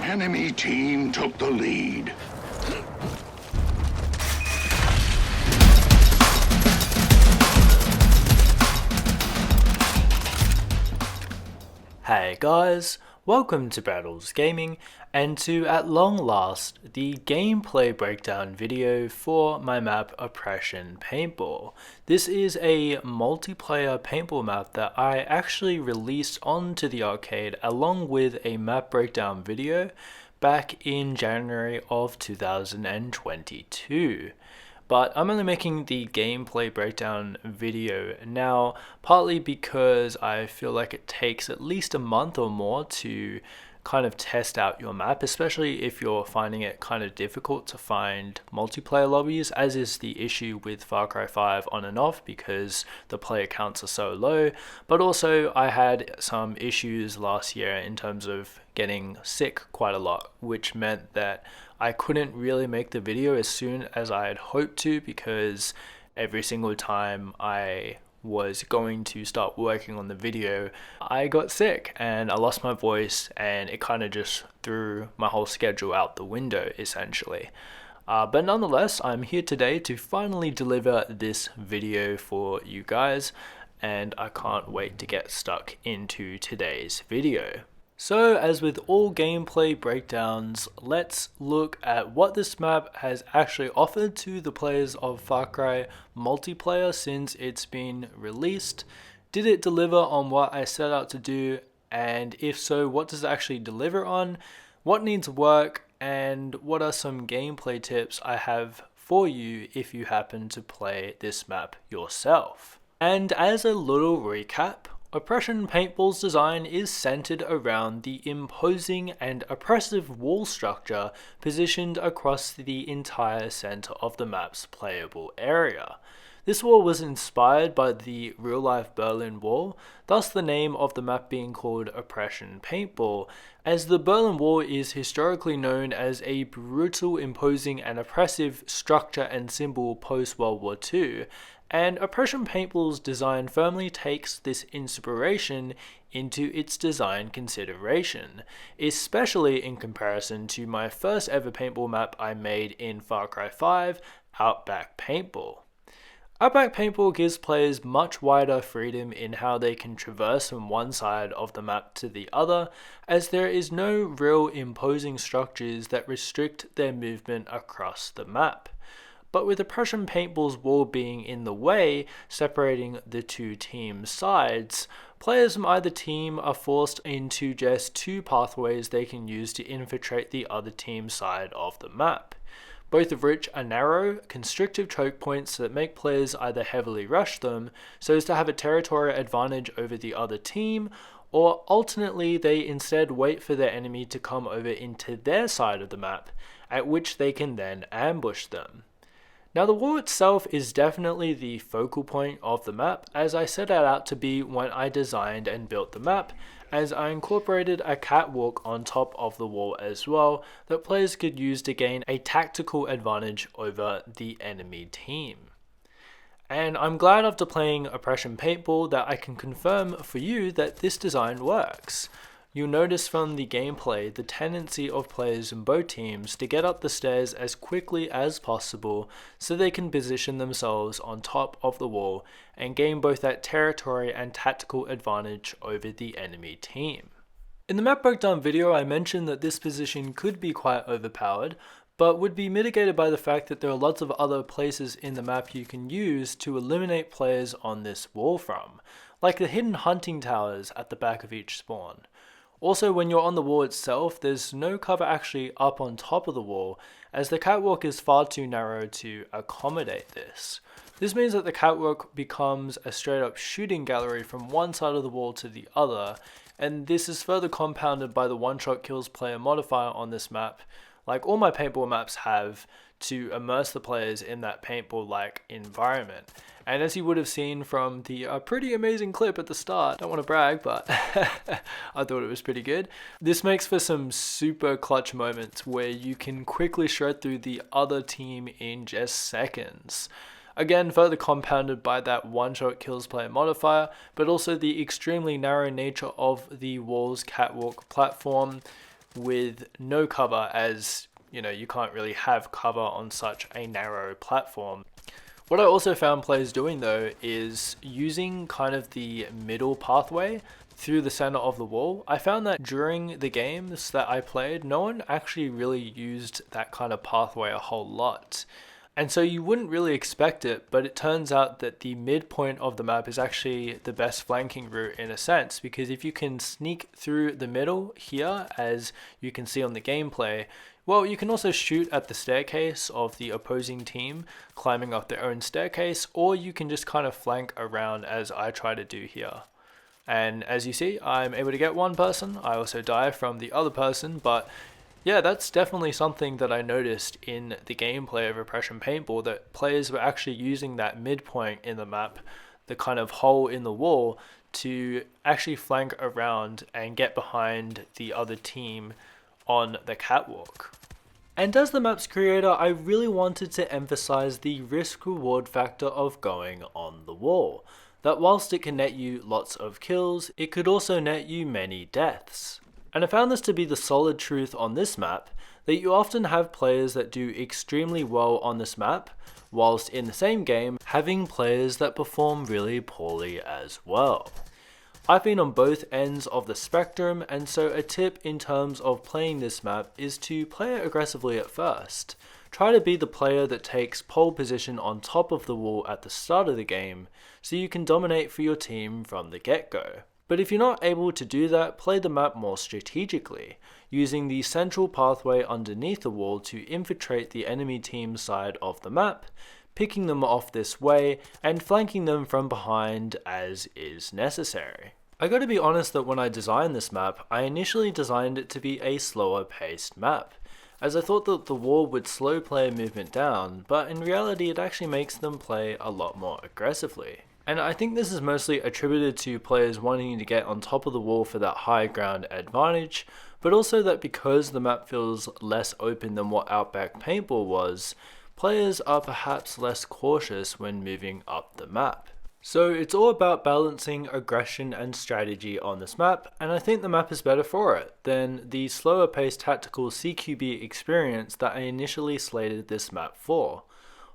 Enemy team took the lead. Hey guys, welcome to Braddels Gaming and to at long last the gameplay breakdown video for my map Oppression Paintball. This is a multiplayer paintball map that I actually released onto the arcade along with a map breakdown video back in January of 2022. But I'm only making the gameplay breakdown video now, partly because I feel like it takes at least a month or more to kind of test out your map, especially if you're finding it kind of difficult to find multiplayer lobbies, as is the issue with Far Cry 5 on and off because the player counts are so low. But also I had some issues last year in terms of getting sick quite a lot, which meant that I couldn't really make the video as soon as I had hoped to, because every single time I was going to start working on the video, I got sick and I lost my voice, and it kind of just threw my whole schedule out the window essentially. But nonetheless, I'm here today to finally deliver this video for you guys, and I can't wait to get stuck into today's video. So, as with all gameplay breakdowns, let's look at what this map has actually offered to the players of Far Cry multiplayer since it's been released. Did it deliver on what I set out to do? And if so, what does it actually deliver on? What needs work? And what are some gameplay tips I have for you if you happen to play this map yourself? And as a little recap, Oppression Paintball's design is centered around the imposing and oppressive wall structure positioned across the entire center of the map's playable area. This wall was inspired by the real-life Berlin Wall, thus the name of the map being called Oppression Paintball, as the Berlin Wall is historically known as a brutal, imposing and oppressive structure and symbol post-World War II, and Oppression Paintball's design firmly takes this inspiration into its design consideration, especially in comparison to my first ever paintball map I made in Far Cry 5, Outback Paintball. Outback Paintball gives players much wider freedom in how they can traverse from one side of the map to the other, as there is no real imposing structures that restrict their movement across the map. But with Oppression Paintball's wall being in the way, separating the two team sides, players from either team are forced into just two pathways they can use to infiltrate the other team's side of the map. Both of which are narrow, constrictive choke points that make players either heavily rush them so as to have a territorial advantage over the other team, or alternately they instead wait for their enemy to come over into their side of the map, at which they can then ambush them. Now the wall itself is definitely the focal point of the map, as I set it out to be when I designed and built the map, as I incorporated a catwalk on top of the wall as well that players could use to gain a tactical advantage over the enemy team. And I'm glad after playing Oppression Paintball that I can confirm for you that this design works. You'll notice from the gameplay the tendency of players in both teams to get up the stairs as quickly as possible so they can position themselves on top of the wall and gain both that territory and tactical advantage over the enemy team. In the map breakdown video, I mentioned that this position could be quite overpowered, but would be mitigated by the fact that there are lots of other places in the map you can use to eliminate players on this wall from, like the hidden hunting towers at the back of each spawn. Also, when you're on the wall itself, there's no cover actually up on top of the wall, as the catwalk is far too narrow to accommodate this. This means that the catwalk becomes a straight up shooting gallery from one side of the wall to the other, and this is further compounded by the one-shot kills player modifier on this map, like all my paintball maps have, to immerse the players in that paintball-like environment. And as you would have seen from the pretty amazing clip at the start, don't want to brag, but I thought it was pretty good. This makes for some super clutch moments where you can quickly shred through the other team in just seconds. Again, further compounded by that one-shot kills player modifier, but also the extremely narrow nature of the wall's catwalk platform with no cover, as you know, you can't really have cover on such a narrow platform. What I also found players doing though is using kind of the middle pathway through the center of the wall. I found that during the games that I played, no one actually really used that kind of pathway a whole lot. And so you wouldn't really expect it, but it turns out that the midpoint of the map is actually the best flanking route in a sense, because if you can sneak through the middle here, as you can see on the gameplay, well, you can also shoot at the staircase of the opposing team, climbing up their own staircase, or you can just kind of flank around as I try to do here. And as you see, I'm able to get one person. I also die from the other person, but yeah, that's definitely something that I noticed in the gameplay of Oppression Paintball, that players were actually using that midpoint in the map, the kind of hole in the wall, to actually flank around and get behind the other team on the catwalk. And as the map's creator, I really wanted to emphasize the risk-reward factor of going on the wall. That whilst it can net you lots of kills, it could also net you many deaths. And I found this to be the solid truth on this map, that you often have players that do extremely well on this map, whilst in the same game, having players that perform really poorly as well. I've been on both ends of the spectrum, and so a tip in terms of playing this map is to play it aggressively at first. Try to be the player that takes pole position on top of the wall at the start of the game, so you can dominate for your team from the get-go. But if you're not able to do that, play the map more strategically, using the central pathway underneath the wall to infiltrate the enemy team's side of the map, picking them off this way, and flanking them from behind as is necessary. I gotta be honest that when I designed this map, I initially designed it to be a slower paced map, as I thought that the wall would slow player movement down, but in reality it actually makes them play a lot more aggressively. And I think this is mostly attributed to players wanting to get on top of the wall for that high ground advantage, but also that because the map feels less open than what Outback Paintball was, players are perhaps less cautious when moving up the map. So it's all about balancing aggression and strategy on this map, and I think the map is better for it than the slower paced tactical CQB experience that I initially slated this map for.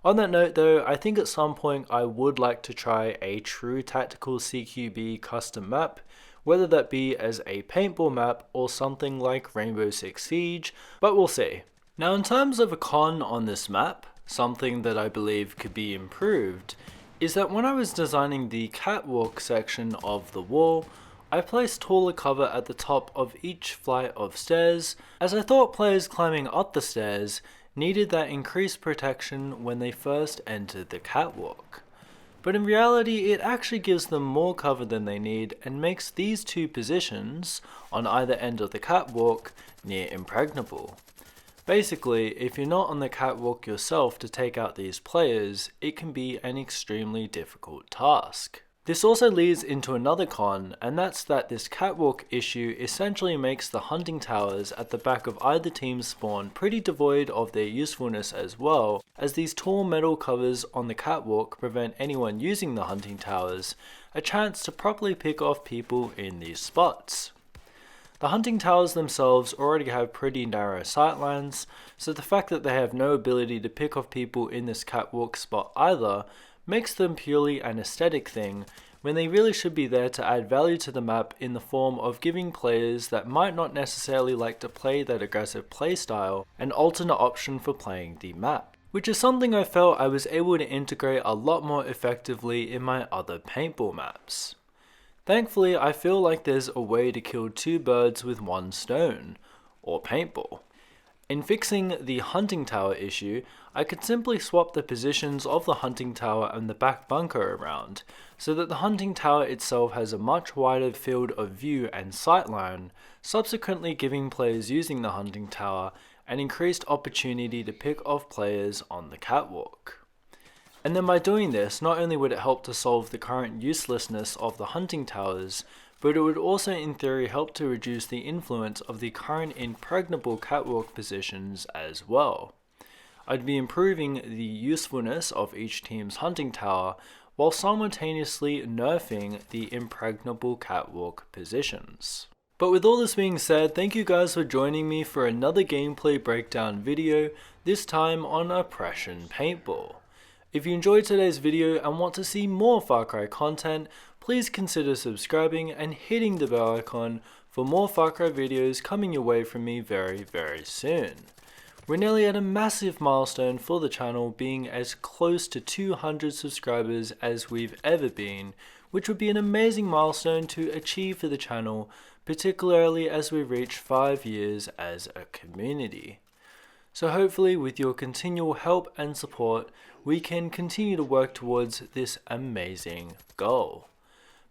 On that note though, I think at some point I would like to try a true tactical CQB custom map, whether that be as a paintball map or something like Rainbow Six Siege, but we'll see. Now in terms of a con on this map, something that I believe could be improved, is that when I was designing the catwalk section of the wall, I placed taller cover at the top of each flight of stairs, as I thought players climbing up the stairs needed that increased protection when they first entered the catwalk. But in reality, it actually gives them more cover than they need and makes these two positions, on either end of the catwalk, near impregnable. Basically, if you're not on the catwalk yourself to take out these players, it can be an extremely difficult task. This also leads into another con, and that's that this catwalk issue essentially makes the hunting towers at the back of either team's spawn pretty devoid of their usefulness as well, as these tall metal covers on the catwalk prevent anyone using the hunting towers a chance to properly pick off people in these spots. The hunting towers themselves already have pretty narrow sightlines, so the fact that they have no ability to pick off people in this catwalk spot either makes them purely an aesthetic thing, when they really should be there to add value to the map in the form of giving players that might not necessarily like to play that aggressive playstyle an alternate option for playing the map, which is something I felt I was able to integrate a lot more effectively in my other paintball maps. Thankfully, I feel like there's a way to kill two birds with one stone, or paintball. In fixing the hunting tower issue, I could simply swap the positions of the hunting tower and the back bunker around, so that the hunting tower itself has a much wider field of view and sightline, subsequently giving players using the hunting tower an increased opportunity to pick off players on the catwalk. And then by doing this, not only would it help to solve the current uselessness of the hunting towers, but it would also in theory help to reduce the influence of the current impregnable catwalk positions as well. I'd be improving the usefulness of each team's hunting tower while simultaneously nerfing the impregnable catwalk positions. But with all this being said, thank you guys for joining me for another gameplay breakdown video, this time on Oppression Paintball. If you enjoyed today's video and want to see more Far Cry content, please consider subscribing and hitting the bell icon for more Far Cry videos coming your way from me very soon. We're nearly at a massive milestone for the channel, being as close to 200 subscribers as we've ever been, which would be an amazing milestone to achieve for the channel, particularly as we reach 5 years as a community. So hopefully with your continual help and support, we can continue to work towards this amazing goal.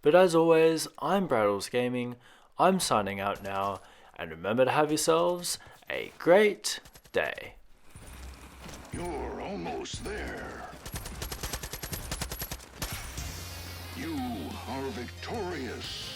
But as always, I'm Braddels Gaming, I'm signing out now, and remember to have yourselves a great day. You're almost there. You are victorious.